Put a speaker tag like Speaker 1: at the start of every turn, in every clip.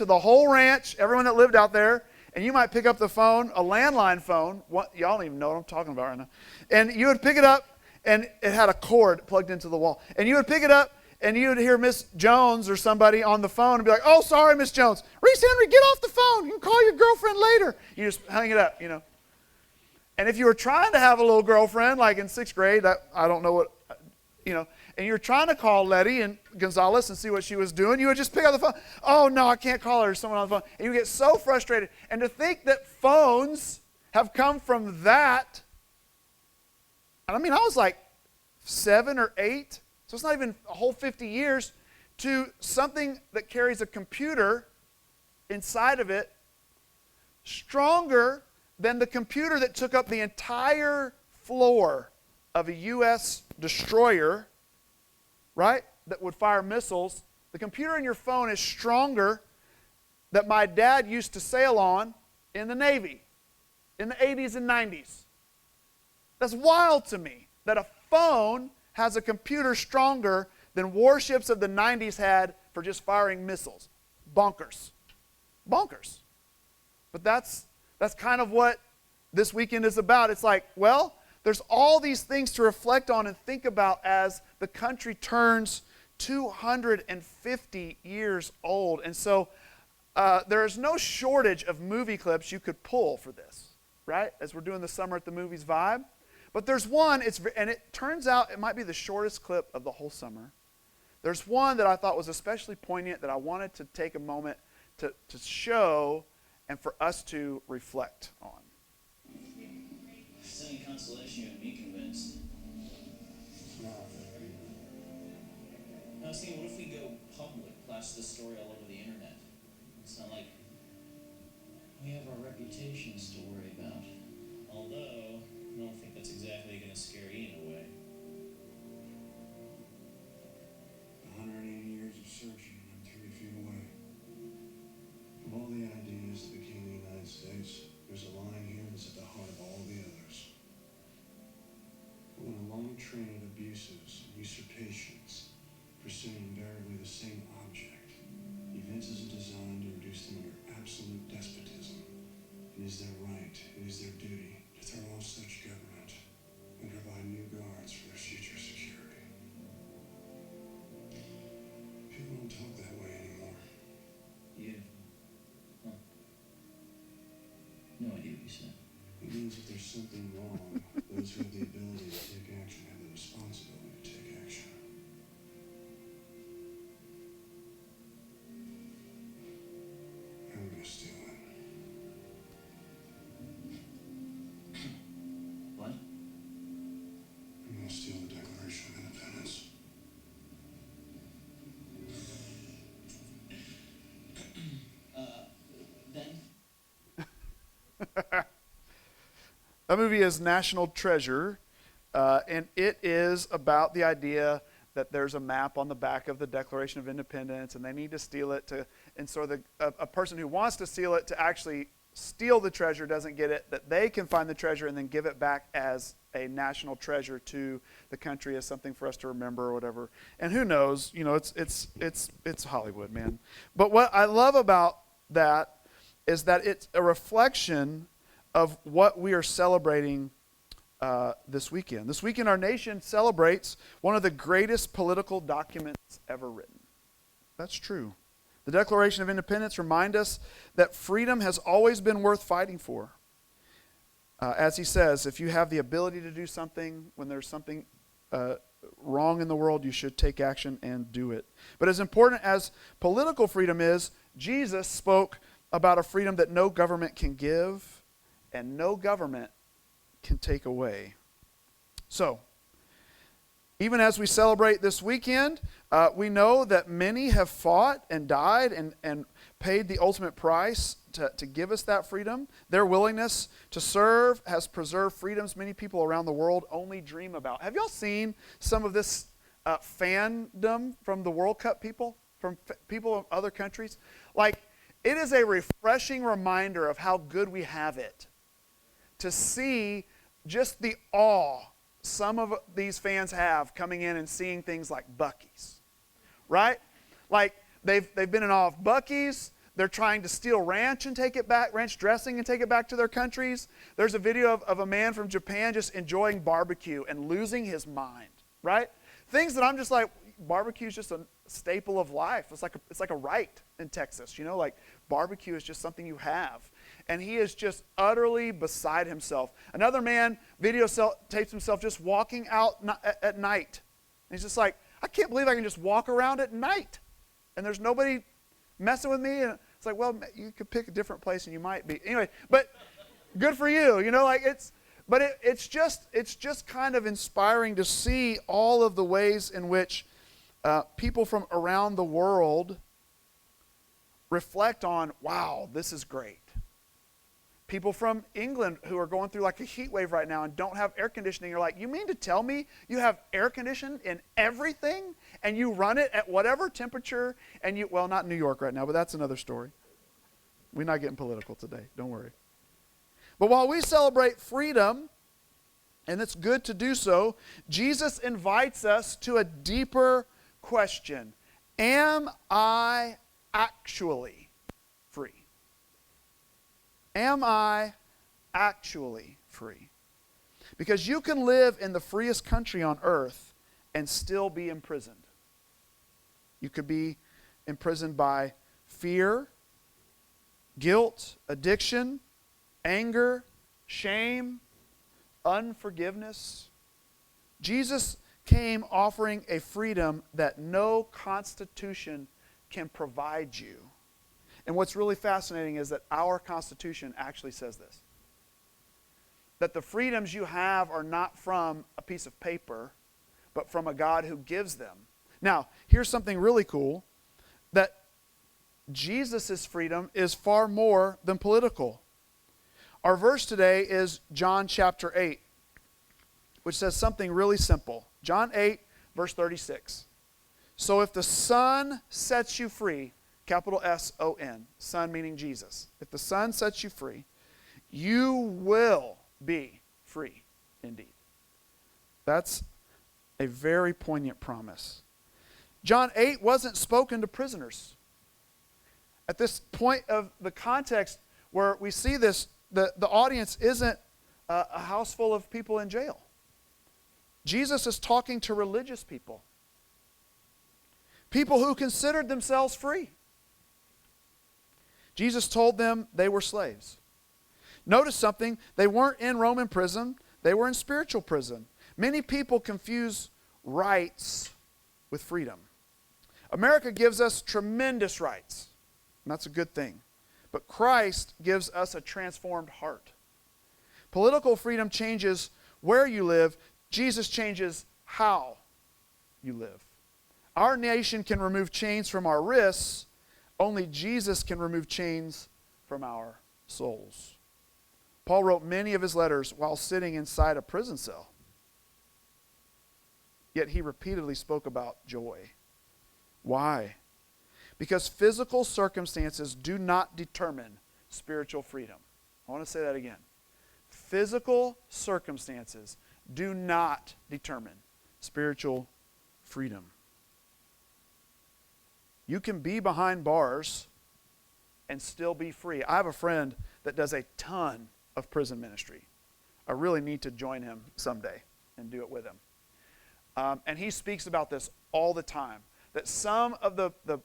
Speaker 1: to the whole ranch, everyone that lived out there, and you might pick up the phone, a landline phone. Y'all don't even know what I'm talking about right now. And you would pick it up, and it had a cord plugged into the wall. And you would pick it up, and you would hear Miss Jones or somebody on the phone and be like, "Oh, sorry, Miss Jones. Reese Henry, get off the phone. You can call your girlfriend later." You just hang it up, And if you were trying to have a little girlfriend, like in 6th grade, I don't know what, and you're trying to call Letty and Gonzalez and see what she was doing, you would just pick up the phone. "Oh, no, I can't call her. There's someone on the phone." And you get so frustrated. And to think that phones have come from that, and I was like 7 or 8, so it's not even a whole 50 years, to something that carries a computer inside of it, stronger than the computer that took up the entire floor of a U.S. destroyer, right, that would fire missiles. The computer in your phone is stronger that my dad used to sail on in the Navy in the 80s and 90s. That's wild to me that a phone has a computer stronger than warships of the 90s had for just firing missiles. Bonkers. Bonkers. But that's kind of what this weekend is about. It's like, well, there's all these things to reflect on and think about as the country turns 250 years old. And so there is no shortage of movie clips you could pull for this, right? As we're doing the Summer at the Movies vibe. But there's one, and it turns out it might be the shortest clip of the whole summer. There's one that I thought was especially poignant that I wanted to take a moment to show and for us to reflect on.
Speaker 2: It's any consolation, you have me convinced. I was thinking, what if we go public, plaster the story all over the internet? It's not like we have our reputations to worry about. Although, I don't think that's exactly going to scare Ian away.
Speaker 3: 180 years of searching, I'm 30 feet away. Of all the ideas of the King of the United States, there's a line here that's at the heart of all the others. When a long train of abuses and usurpations, pursuing invariably the same object, evinces a design to reduce them under absolute despotism, it is their right, it is their duty to throw off such government and provide new guards for their future security. People don't talk that way anymore.
Speaker 2: You? Huh. No idea what you said.
Speaker 3: It means if there's something wrong, those who have the ability to take action have the responsibility to take action. I'm gonna steal it.
Speaker 2: What?
Speaker 3: I'm gonna steal the Declaration of Independence.
Speaker 2: Ben?
Speaker 1: That movie is National Treasure, and it is about the idea that there's a map on the back of the Declaration of Independence, and they need to steal it and so a person who wants to steal it to actually steal the treasure doesn't get it, that they can find the treasure and then give it back as a national treasure to the country as something for us to remember or whatever. And who knows, it's Hollywood, man. But what I love about that is that it's a reflection of what we are celebrating this weekend. This weekend, our nation celebrates one of the greatest political documents ever written. That's true. The Declaration of Independence reminds us that freedom has always been worth fighting for. As he says, if you have the ability to do something, when there's something wrong in the world, you should take action and do it. But as important as political freedom is, Jesus spoke about a freedom that no government can give and no government can take away. So, even as we celebrate this weekend, we know that many have fought and died and paid the ultimate price to give us that freedom. Their willingness to serve has preserved freedoms many people around the world only dream about. Have y'all seen some of this fandom from the World Cup people, from people of other countries? Like, it is a refreshing reminder of how good we have it to see just the awe some of these fans have coming in and seeing things like Buc-ee's, right? Like they've been in awe of Buc-ee's, They're trying to steal ranch dressing and take it back to their countries. There's a video of a man from Japan just enjoying barbecue and losing his mind, right? Things that I'm just like, barbecue is just a staple of life. It's like a rite in Texas, like barbecue is just something you have. And he is just utterly beside himself. Another man tapes himself just walking out at night. And he's just like, I can't believe I can just walk around at night and there's nobody messing with me. And it's like, well, you could pick a different place and you might be. Anyway, but good for you, it's just kind of inspiring to see all of the ways in which people from around the world reflect on, wow, this is great. People from England who are going through like a heat wave right now and don't have air conditioning are like, you mean to tell me you have air conditioning in everything and you run it at whatever temperature and well, not New York right now, but that's another story. We're not getting political today, don't worry. But while we celebrate freedom, and it's good to do so, Jesus invites us to a deeper question. Am I actually free? Am I actually free? Because you can live in the freest country on earth and still be imprisoned. You could be imprisoned by fear, guilt, addiction, anger, shame, unforgiveness. Jesus came offering a freedom that no constitution can provide you. And what's really fascinating is that our Constitution actually says this. That the freedoms you have are not from a piece of paper, but from a God who gives them. Now, here's something really cool, that Jesus' freedom is far more than political. Our verse today is John chapter 8, which says something really simple. John 8, verse 36. So if the Son sets you free, capital S-O-N, Son meaning Jesus. If the Son sets you free, you will be free indeed. That's a very poignant promise. John 8 wasn't spoken to prisoners. At this point of the context where we see this, the audience isn't a house full of people in jail. Jesus is talking to religious people. People who considered themselves free. Jesus told them they were slaves. Notice something, they weren't in Roman prison, they were in spiritual prison. Many people confuse rights with freedom. America gives us tremendous rights, and that's a good thing. But Christ gives us a transformed heart. Political freedom changes where you live. Jesus changes how you live. Our nation can remove chains from our wrists. Only Jesus can remove chains from our souls. Paul wrote many of his letters while sitting inside a prison cell. Yet he repeatedly spoke about joy. Why? Because physical circumstances do not determine spiritual freedom. I want to say that again. Physical circumstances do not determine spiritual freedom. You can be behind bars and still be free. I have a friend that does a ton of prison ministry. I really need to join him someday and do it with him. And he speaks about this all the time, that some of the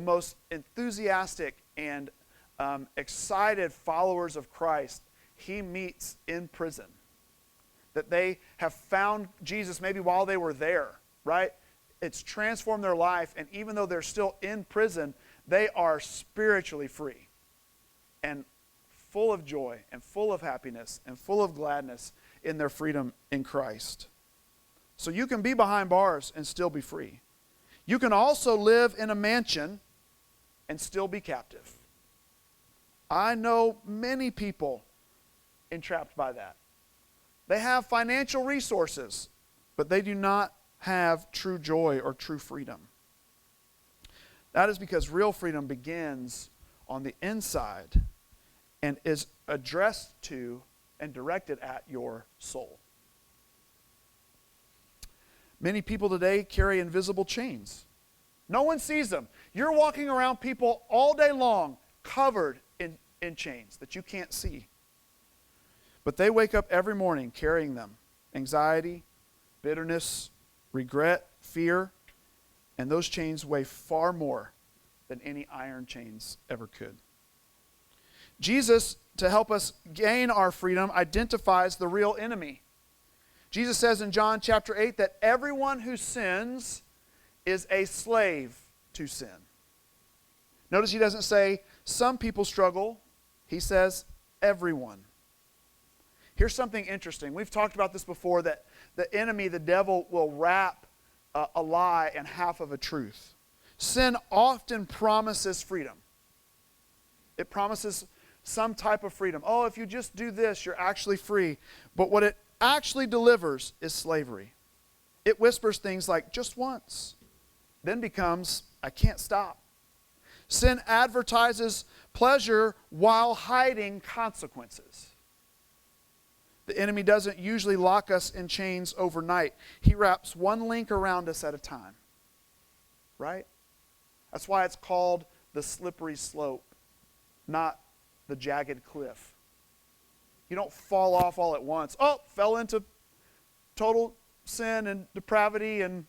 Speaker 1: most enthusiastic and excited followers of Christ he meets in prison. That they have found Jesus maybe while they were there, right? It's transformed their life, and even though they're still in prison, they are spiritually free and full of joy and full of happiness and full of gladness in their freedom in Christ. So you can be behind bars and still be free. You can also live in a mansion and still be captive. I know many people entrapped by that. They have financial resources, but they do not have true joy or true freedom. That is because real freedom begins on the inside and is addressed to and directed at your soul. Many people today carry invisible chains. No one sees them. You're walking around people all day long covered in chains that you can't see. But they wake up every morning carrying them. Anxiety, bitterness, regret, fear, and those chains weigh far more than any iron chains ever could. Jesus, to help us gain our freedom, identifies the real enemy. Jesus says in John chapter 8 that everyone who sins is a slave to sin. Notice he doesn't say some people struggle. He says everyone. Here's something interesting. We've talked about this before, that the enemy, the devil, will wrap a lie in half of a truth. Sin often promises freedom. It promises some type of freedom. Oh, if you just do this, you're actually free. But what it actually delivers is slavery. It whispers things like, just once, then becomes, I can't stop. Sin advertises pleasure while hiding consequences. The enemy doesn't usually lock us in chains overnight. He wraps one link around us at a time. Right? That's why it's called the slippery slope, not the jagged cliff. You don't fall off all at once. Oh, fell into total sin and depravity and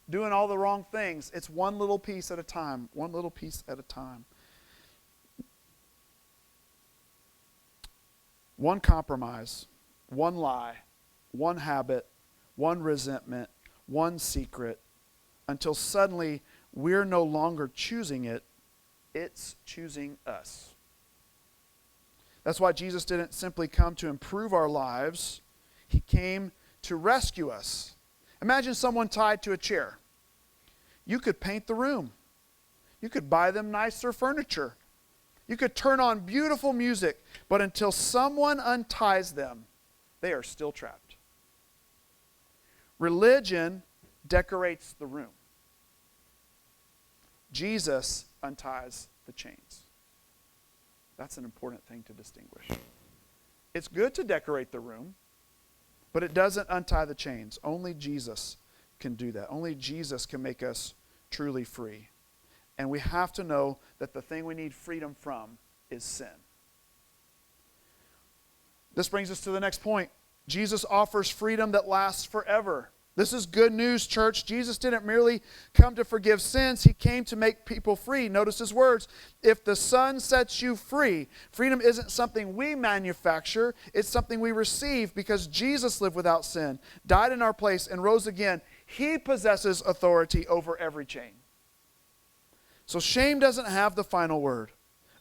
Speaker 1: doing all the wrong things. It's one little piece at a time. One little piece at a time. One compromise, one lie, one habit, one resentment, one secret, until suddenly we're no longer choosing it, it's choosing us. That's why Jesus didn't simply come to improve our lives. He came to rescue us. Imagine someone tied to a chair. You could paint the room. You could buy them nicer furniture. You could turn on beautiful music, but until someone unties them, they are still trapped. Religion decorates the room. Jesus unties the chains. That's an important thing to distinguish. It's good to decorate the room, but it doesn't untie the chains. Only Jesus can do that. Only Jesus can make us truly free. And we have to know that the thing we need freedom from is sin. This brings us to the next point. Jesus offers freedom that lasts forever. This is good news, church. Jesus didn't merely come to forgive sins. He came to make people free. Notice his words. If the Son sets you free, freedom isn't something we manufacture. It's something we receive because Jesus lived without sin, died in our place, and rose again. He possesses authority over every chain. So shame doesn't have the final word.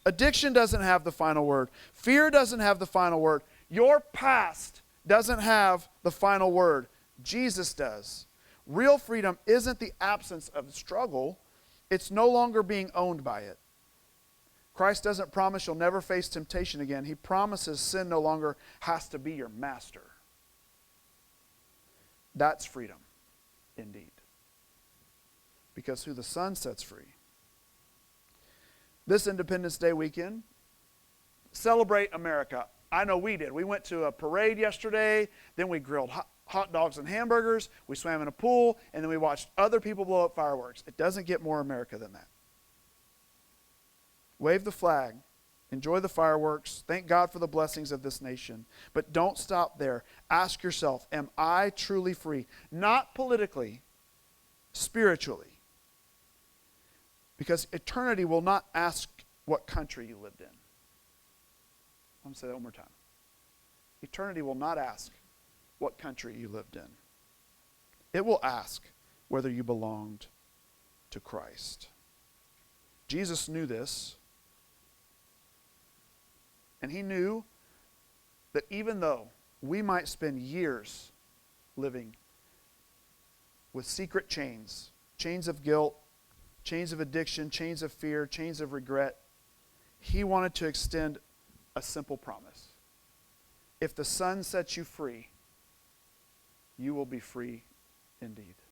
Speaker 1: Addiction doesn't have the final word. Fear doesn't have the final word. Your past doesn't have the final word. Jesus does. Real freedom isn't the absence of struggle. It's no longer being owned by it. Christ doesn't promise you'll never face temptation again. He promises sin no longer has to be your master. That's freedom, indeed. Because who the Son sets free. This Independence Day weekend, celebrate America. I know we did. We went to a parade yesterday, then we grilled hot dogs and hamburgers, we swam in a pool, and then we watched other people blow up fireworks. It doesn't get more America than that. Wave the flag. Enjoy the fireworks. Thank God for the blessings of this nation. But don't stop there. Ask yourself, am I truly free? Not politically, spiritually. Because eternity will not ask what country you lived in. I'm going to say that one more time. Eternity will not ask what country you lived in. It will ask whether you belonged to Christ. Jesus knew this. And he knew that even though we might spend years living with secret chains, chains of guilt, chains of addiction, chains of fear, chains of regret, he wanted to extend a simple promise. If the Son sets you free, you will be free indeed.